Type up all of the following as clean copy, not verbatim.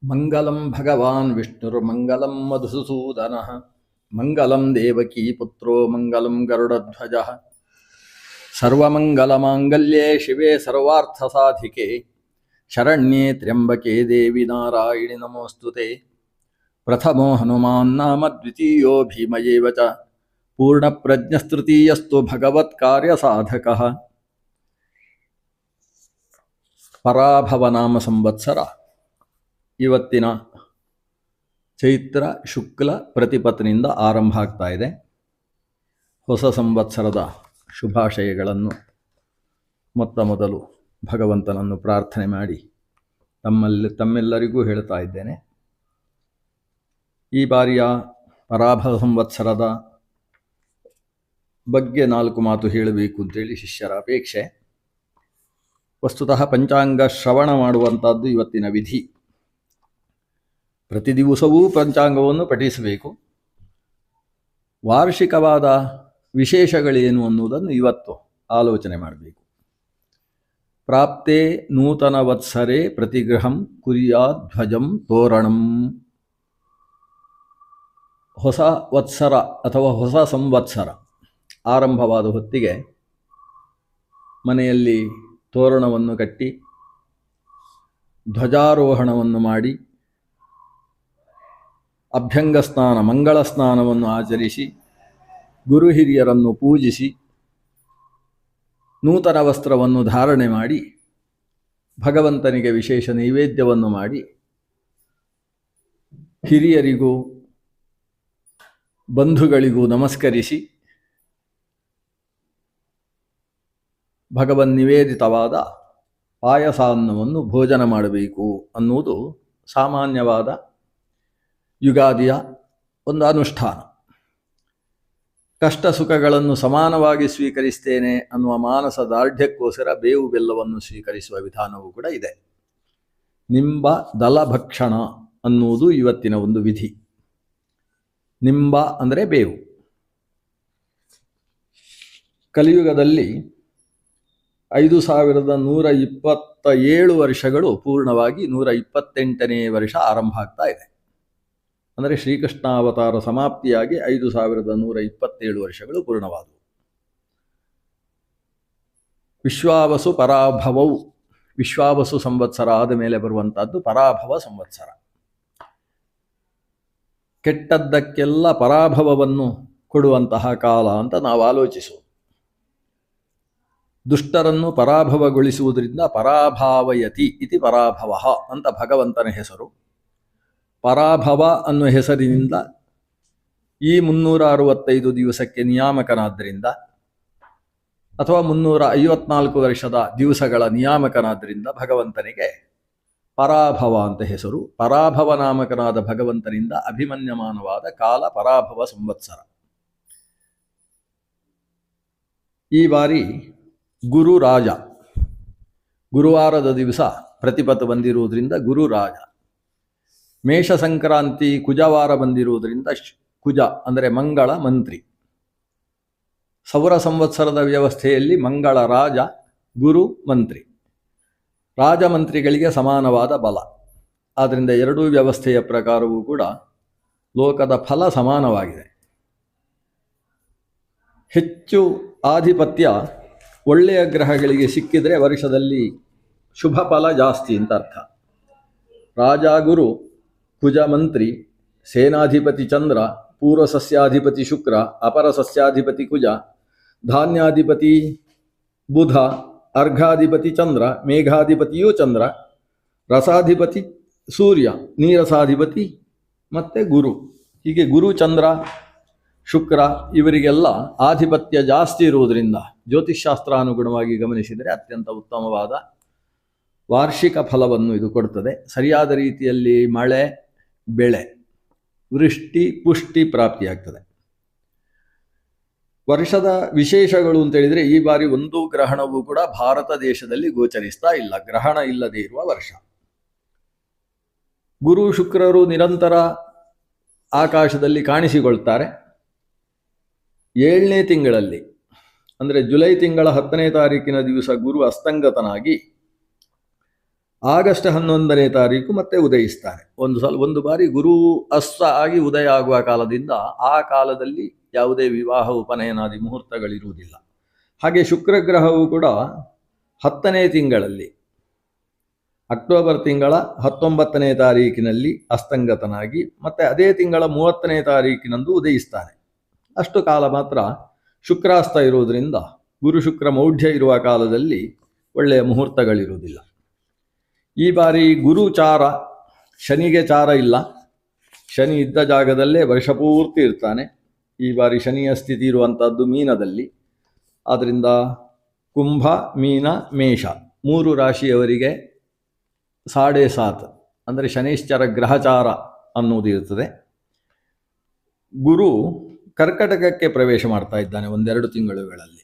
ಮಂಗಲಂ ಭಗವಾನ್ ವಿಷ್ಣುರ್ಮಂಗಲಂ ಮಧುಸೂದನಃ ಮಂಗಲಂ ದೇವಕೀ ಪುತ್ರೋ ಮಂಗಲಂ ಗರುಡಧ್ವಜಃ ಸರ್ವಮಂಗಲಮಾಂಗಲ್ಯೇ ಶಿವೆ ಸರ್ವಾರ್ಥಸಾಧಿಕೆ ಶರಣ್ಯೇ ತ್ರ್ಯಂಬಕೆ ದೇವಿ ನಾರಾಯಣಿ ನಮೋಸ್ತುತೆ. ಪ್ರಥಮೋ ಹನುಮಾನ್ ನಾಮ ದ್ವಿತೀಯೋ ಭೀಮಯೇವ ಚ ಪೂರ್ಣಪ್ರಜ್ಞಸ್ತೃತೀಯಸ್ತು ಭಗವತ್ಕಾರ್ಯಸಾಧಕಃ. ಪರಾಭವನಾಮ ಸಂವತ್ಸರ ಇವತ್ತಿನ ಚೈತ್ರ ಶುಕ್ಲ ಪ್ರತಿಪತ್ತಿನಿಂದ ಆರಂಭ ಆಗ್ತಾ ಇದೆ. ಹೊಸ ಸಂವತ್ಸರದ ಶುಭಾಶಯಗಳನ್ನು ಮೊದಲು ಭಗವಂತನನ್ನು ಪ್ರಾರ್ಥನೆ ಮಾಡಿ ತಮ್ಮೆಲ್ಲರಿಗೂ ಹೇಳ್ತಾ ಇದ್ದೇನೆ. ಈ ಬಾರಿಯ ಪರಾಭವ ಸಂವತ್ಸರದ ಬಗ್ಗೆ 4 ಮಾತು ಹೇಳಬೇಕು ಅಂತೇಳಿ ಶಿಷ್ಯರ ಅಪೇಕ್ಷೆ. ವಸ್ತುತಃ ಪಂಚಾಂಗ ಶ್ರವಣ ಮಾಡುವಂಥದ್ದು ಇವತ್ತಿನ ವಿಧಿ. ಪ್ರತಿ ದಿವಸವೂ ಪಂಚಾಂಗವನ್ನು ಪಠಿಸಬೇಕು. ವಾರ್ಷಿಕವಾದ ವಿಶೇಷಗಳೇನು ಅನ್ನುವುದನ್ನು ಇವತ್ತು ಆಲೋಚನೆ ಮಾಡಬೇಕು. ಪ್ರಾಪ್ತೇ ನೂತನ ವತ್ಸರೆ ಪ್ರತಿಗೃಹಂ ಕುರ್ಯಾತ್ ಧ್ವಜಂ ತೋರಣಂ. ಹೊಸ ವತ್ಸರ ಅಥವಾ ಹೊಸ ಸಂವತ್ಸರ ಆರಂಭವಾದ ಹೊತ್ತಿಗೆ ಮನೆಯಲ್ಲಿ ತೋರಣವನ್ನು ಕಟ್ಟಿ ಧ್ವಜಾರೋಹಣವನ್ನು ಮಾಡಿ ಅಭ್ಯಂಗ ಸ್ನಾನ ಮಂಗಳ ಸ್ನಾನವನ್ನು ಆಚರಿಸಿ ಗುರು ಹಿರಿಯರನ್ನು ಪೂಜಿಸಿ ನೂತನ ವಸ್ತ್ರವನ್ನು ಧಾರಣೆ ಮಾಡಿ ಭಗವಂತನಿಗೆ ವಿಶೇಷ ನೈವೇದ್ಯವನ್ನು ಮಾಡಿ ಹಿರಿಯರಿಗೂ ಬಂಧುಗಳಿಗೂ ನಮಸ್ಕರಿಸಿ ಭಗವನ್ ನಿವೇದಿತವಾದ ಪಾಯಸಾನ್ನವನ್ನು ಭೋಜನ ಮಾಡಬೇಕು ಅನ್ನುವುದು ಸಾಮಾನ್ಯವಾದ ಯುಗಾದಿಯ ಒಂದು ಅನುಷ್ಠಾನ. ಕಷ್ಟ ಸುಖಗಳನ್ನು ಸಮಾನವಾಗಿ ಸ್ವೀಕರಿಸ್ತೇನೆ ಅನ್ನುವ ಮಾನಸ ದಾರ್ಢ್ಯಕ್ಕೋಸ್ಕರ ಬೇವು ಬೆಲ್ಲವನ್ನು ಸ್ವೀಕರಿಸುವ ವಿಧಾನವೂ ಕೂಡ ಇದೆ. ನಿಂಬ ದಲಭಕ್ಷಣ ಅನ್ನುವುದು ಇವತ್ತಿನ ಒಂದು ವಿಧಿ. ನಿಂಬ ಅಂದರೆ ಬೇವು. ಕಲಿಯುಗದಲ್ಲಿ 5127 ವರ್ಷಗಳು ಪೂರ್ಣವಾಗಿ 128ನೇ ವರ್ಷ ಆರಂಭ ಆಗ್ತಾ ಇದೆ. ಅಂದರೆ ಶ್ರೀಕೃಷ್ಣಾವತಾರ ಸಮಾಪ್ತಿಯಾಗಿ 5127 ವರ್ಷಗಳು ಪೂರ್ಣವಾದವು. ವಿಶ್ವಾವಸು ಪರಾಭವವು, ವಿಶ್ವಾವಸು ಸಂವತ್ಸರ ಆದ ಮೇಲೆ ಬರುವಂತಹದ್ದು ಪರಾಭವ ಸಂವತ್ಸರ. ಕೆಟ್ಟದ್ದಕ್ಕೆಲ್ಲ ಪರಾಭವವನ್ನು ಕೊಡುವಂತಹ ಕಾಲ ಅಂತ ನಾವು ಆಲೋಚಿಸುವುದು. ದುಷ್ಟರನ್ನು ಪರಾಭವಗೊಳಿಸುವುದರಿಂದ ಪರಾಭಾವಯತಿ ಇತಿ ಪರಾಭವ ಅಂತ ಭಗವಂತನ ಹೆಸರು. ಪರಾಭವ ಅನ್ನುವ ಹೆಸರಿನಿಂದ ಈ 365 ದಿವಸಕ್ಕೆ ನಿಯಾಮಕನಾದ್ದರಿಂದ ಅಥವಾ 354 ವರ್ಷದ ದಿವಸಗಳ ನಿಯಾಮಕನಾದ್ದರಿಂದ ಭಗವಂತನಿಗೆ ಪರಾಭವ ಅಂತ ಹೆಸರು. ಪರಾಭವ ನಾಮಕನಾದ ಭಗವಂತನಿಂದ ಅಭಿಮನ್ಯಮಾನವಾದ ಕಾಲ ಪರಾಭವ ಸಂವತ್ಸರ. ಈ ಬಾರಿ ಗುರು ರಾಜ, ಗುರುವಾರದ ದಿವಸ ಪ್ರತಿಪತ್ತು ಬಂದಿರುವುದರಿಂದ ಗುರು ರಾಜ. ಮೇಷ ಸಂಕ್ರಾಂತಿ ಕುಜವಾರ ಬಂದಿರುವುದರಿಂದ ಕುಜ ಅಂದರೆ ಮಂಗಳ ಮಂತ್ರಿ. ಸೌರ ಸಂವತ್ಸರದ ವ್ಯವಸ್ಥೆಯಲ್ಲಿ ಮಂಗಳ ರಾಜ, ಗುರು ಮಂತ್ರಿ. ರಾಜಮಂತ್ರಿಗಳಿಗೆ ಸಮಾನವಾದ ಬಲ. ಆದ್ದರಿಂದ ಎರಡೂ ವ್ಯವಸ್ಥೆಯ ಪ್ರಕಾರವೂ ಕೂಡ ಲೋಕದ ಫಲ ಸಮಾನವಾಗಿದೆ. ಹೆಚ್ಚು ಆಧಿಪತ್ಯ ಒಳ್ಳೆಯ ಗ್ರಹಗಳಿಗೆ ಸಿಕ್ಕಿದರೆ ವರ್ಷದಲ್ಲಿ ಶುಭ ಫಲ ಜಾಸ್ತಿ ಅಂತ ಅರ್ಥ. ರಾಜ ಗುರು, ಕುಜ ಮಂತ್ರಿ, ಸೇನಾಧಿಪತಿ ಚಂದ್ರ, ಪೂರ್ವ ಸಸ್ಯಾಧಿಪತಿ ಶುಕ್ರ, ಅಪರ ಸಸ್ಯಾಧಿಪತಿ ಕುಜ, ಧಾನ್ಯಾಧಿಪತಿ ಬುಧ, ಅರ್ಘಾಧಿಪತಿ ಚಂದ್ರ, ಮೇಘಾಧಿಪತಿಯೂ ಚಂದ್ರ, ರಸಾಧಿಪತಿ ಸೂರ್ಯ, ನೀರಸಾಧಿಪತಿ ಮತ್ತು ಗುರು. ಹೀಗೆ ಗುರು, ಚಂದ್ರ, ಶುಕ್ರ ಇವರಿಗೆಲ್ಲ ಆಧಿಪತ್ಯ ಜಾಸ್ತಿ ಇರುವುದರಿಂದ ಜ್ಯೋತಿಷ್ಶಾಸ್ತ್ರಾನುಗುಣವಾಗಿ ಗಮನಿಸಿದರೆ ಅತ್ಯಂತ ಉತ್ತಮವಾದ ವಾರ್ಷಿಕ ಫಲವನ್ನು ಇದು ಕೊಡ್ತದೆ. ಸರಿಯಾದ ರೀತಿಯಲ್ಲಿ ಮಳೆ, ಬೆಳೆ, ವೃಷ್ಟಿ, ಪುಷ್ಟಿ ಪ್ರಾಪ್ತಿಯಾಗ್ತದೆ. ವರ್ಷದ ವಿಶೇಷಗಳು ಅಂತೇಳಿದರೆ ಈ ಬಾರಿ ಒಂದು ಗ್ರಹಣವೂ ಕೂಡ ಭಾರತ ದೇಶದಲ್ಲಿ ಗೋಚರಿಸ್ತಾ ಇಲ್ಲ. ಗ್ರಹಣ ಇಲ್ಲದೆ ಇರುವ ವರ್ಷ. ಗುರು ಶುಕ್ರರು ನಿರಂತರ ಆಕಾಶದಲ್ಲಿ ಕಾಣಿಸಿಕೊಳ್ತಾರೆ. 7ನೇ ತಿಂಗಳಲ್ಲಿ ಅಂದರೆ ಜುಲೈ ತಿಂಗಳ 10ನೇ ತಾರೀಕಿನ ದಿವಸ ಗುರು ಅಸ್ತಂಗತನಾಗಿ ಆಗಸ್ಟ್ 11ನೇ ತಾರೀಕು ಮತ್ತೆ ಉದಯಿಸ್ತಾನೆ. ಒಂದು ಬಾರಿ ಗುರು ಅಸ್ತ ಆಗಿ ಉದಯ ಆಗುವ ಕಾಲದಿಂದ ಆ ಕಾಲದಲ್ಲಿ ಯಾವುದೇ ವಿವಾಹ ಉಪನಯನಾದಿ ಮುಹೂರ್ತಗಳಿರುವುದಿಲ್ಲ. ಹಾಗೆ ಶುಕ್ರಗ್ರಹವು ಕೂಡ 10ನೇ ತಿಂಗಳಲ್ಲಿ ಅಕ್ಟೋಬರ್ ತಿಂಗಳ 19ನೇ ತಾರೀಕಿನಲ್ಲಿ ಅಸ್ತಂಗತನಾಗಿ ಮತ್ತೆ ಅದೇ ತಿಂಗಳ 30ನೇ ತಾರೀಕಿನಂದು ಉದಯಿಸ್ತಾನೆ. ಅಷ್ಟು ಕಾಲ ಮಾತ್ರ ಶುಕ್ರಾಸ್ತ ಇರುವುದರಿಂದ ಗುರು ಶುಕ್ರ ಮೌಢ್ಯ ಇರುವ ಕಾಲದಲ್ಲಿ ಒಳ್ಳೆಯ ಮುಹೂರ್ತಗಳಿರುವುದಿಲ್ಲ. ಈ ಬಾರಿ ಗುರು ಚಾರ, ಶನಿಗೆ ಚಾರ ಇಲ್ಲ. ಶನಿ ಇದ್ದ ಜಾಗದಲ್ಲೇ ವರ್ಷಪೂರ್ತಿ ಇರ್ತಾನೆ. ಈ ಬಾರಿ ಶನಿಯ ಸ್ಥಿತಿ ಇರುವಂಥದ್ದು ಮೀನದಲ್ಲಿ. ಆದ್ದರಿಂದ ಕುಂಭ, ಮೀನ, ಮೇಷ 3 ರಾಶಿಯವರಿಗೆ 7.5 ಅಂದರೆ ಶನೈಶ್ಚರ ಗ್ರಹಚಾರ ಅನ್ನುವುದು ಇರ್ತದೆ. ಗುರು ಕರ್ಕಟಕಕ್ಕೆ ಪ್ರವೇಶ ಮಾಡ್ತಾ ಇದ್ದಾನೆ 1-2 ತಿಂಗಳುಗಳಲ್ಲಿ.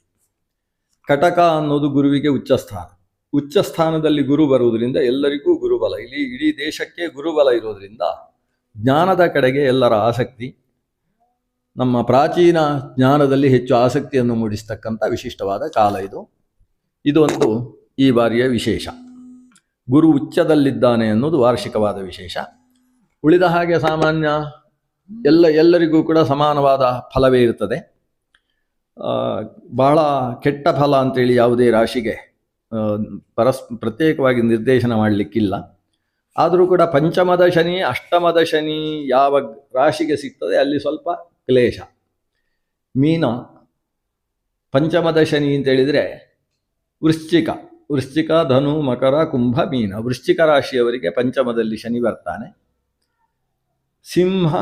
ಕಟಕ ಅನ್ನೋದು ಗುರುವಿಗೆ ಉಚ್ಚಸ್ಥಾನ. ಉಚ್ಚಸ್ಥಾನದಲ್ಲಿ ಗುರು ಬರುವುದರಿಂದ ಎಲ್ಲರಿಗೂ ಗುರುಬಲ, ಇಡೀ ದೇಶಕ್ಕೆ ಗುರುಬಲ ಇರೋದರಿಂದ ಜ್ಞಾನದ ಕಡೆಗೆ ಎಲ್ಲರ ಆಸಕ್ತಿ, ನಮ್ಮ ಪ್ರಾಚೀನ ಜ್ಞಾನದಲ್ಲಿ ಹೆಚ್ಚು ಆಸಕ್ತಿಯನ್ನು ಮೂಡಿಸ್ತಕ್ಕಂಥ ವಿಶಿಷ್ಟವಾದ ಕಾಲ ಇದು. ಇದೊಂದು ಈ ಬಾರಿಯ ವಿಶೇಷ. ಗುರು ಉಚ್ಚದಲ್ಲಿದ್ದಾನೆ ಅನ್ನೋದು ವಾರ್ಷಿಕವಾದ ವಿಶೇಷ. ಉಳಿದ ಹಾಗೆ ಸಾಮಾನ್ಯ ಎಲ್ಲರಿಗೂ ಕೂಡ ಸಮಾನವಾದ ಫಲವೇ ಇರ್ತದೆ. ಬಹಳ ಕೆಟ್ಟ ಫಲ ಅಂತೇಳಿ ಯಾವುದೇ ರಾಶಿಗೆ ಪ್ರತ್ಯೇಕವಾಗಿ ನಿರ್ದೇಶನ ಮಾಡಲಿಕ್ಕಿಲ್ಲ. ಆದರೂ ಕೂಡ ಪಂಚಮದ ಶನಿ, ಅಷ್ಟಮದ ಶನಿ ಯಾವ ರಾಶಿಗೆ ಸಿಗ್ತದೆ ಅಲ್ಲಿ ಸ್ವಲ್ಪ ಕ್ಲೇಶ. ಮೀನ ಪಂಚಮದ ಶನಿ ಅಂತೇಳಿದರೆ ವೃಶ್ಚಿಕ, ಧನು, ಮಕರ, ಕುಂಭ, ಮೀನ. ವೃಶ್ಚಿಕ ರಾಶಿಯವರಿಗೆ ಪಂಚಮದಲ್ಲಿ ಶನಿ ಬರ್ತಾನೆ. ಸಿಂಹ,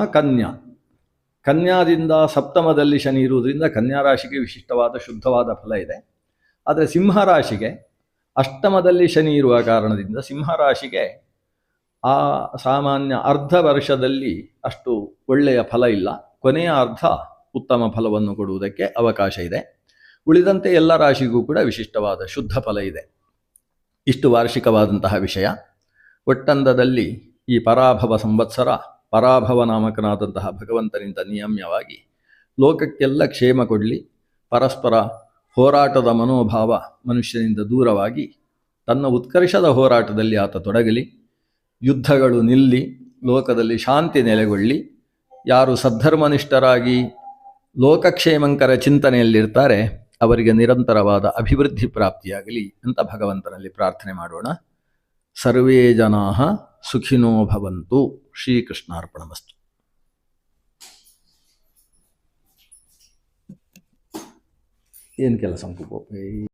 ಕನ್ಯಾದಿಂದ ಸಪ್ತಮದಲ್ಲಿ ಶನಿ ಇರುವುದರಿಂದ ಕನ್ಯಾ ರಾಶಿಗೆ ವಿಶಿಷ್ಟವಾದ ಶುದ್ಧವಾದ ಫಲ ಇದೆ. ಆದರೆ ಸಿಂಹ ರಾಶಿಗೆ ಅಷ್ಟಮದಲ್ಲಿ ಶನಿ ಇರುವ ಕಾರಣದಿಂದ ಸಿಂಹರಾಶಿಗೆ ಆ ಸಾಮಾನ್ಯ ಅರ್ಧ ವರ್ಷದಲ್ಲಿ ಅಷ್ಟು ಒಳ್ಳೆಯ ಫಲ ಇಲ್ಲ. ಕೊನೆಯ ಅರ್ಧ ಉತ್ತಮ ಫಲವನ್ನು ಕೊಡುವುದಕ್ಕೆ ಅವಕಾಶ ಇದೆ. ಉಳಿದಂತೆ ಎಲ್ಲ ರಾಶಿಗೂ ಕೂಡ ವಿಶಿಷ್ಟವಾದ ಶುದ್ಧ ಫಲ ಇದೆ. ಇಷ್ಟು ವಾರ್ಷಿಕವಾದಂತಹ ವಿಷಯ. ಒಟ್ಟಂದದಲ್ಲಿ ಈ ಪರಾಭವ ಸಂವತ್ಸರ ಪರಾಭವ ನಾಮಕನಾದಂತಹ ಭಗವಂತನಿಂದ ನಿಯಮ್ಯವಾಗಿ ಲೋಕಕ್ಕೆಲ್ಲ ಕ್ಷೇಮ ಕೊಡಲಿ, ಪರಸ್ಪರ ಹೋರಾಟದ ಮನೋಭಾವ ಮನುಷ್ಯನಿಂದ ದೂರವಾಗಿ ತನ್ನ ಉತ್ಕರ್ಷದ ಹೋರಾಟದಲ್ಲಿ ಆತ ತೊಡಗಲಿ, ಯುದ್ಧಗಳು ನಿಲ್ಲಿ, ಲೋಕದಲ್ಲಿ ಶಾಂತಿ ನೆಲೆಗೊಳ್ಳಿ, ಯಾರು ಸದ್ಧರ್ಮನಿಷ್ಠರಾಗಿ ಲೋಕಕ್ಷೇಮಂಕರ ಚಿಂತನೆಯಲ್ಲಿರ್ತಾರೆ ಅವರಿಗೆ ನಿರಂತರವಾದ ಅಭಿವೃದ್ಧಿ ಪ್ರಾಪ್ತಿಯಾಗಲಿ ಅಂತ ಭಗವಂತನಲ್ಲಿ ಪ್ರಾರ್ಥನೆ ಮಾಡೋಣ. ಸರ್ವೇ ಜನಾಃ ಸುಖಿನೋ ಭವಂತು. ಶ್ರೀಕೃಷ್ಣಾರ್ಪಣಮಸ್ತು. ಏನು ಕೆಲಸ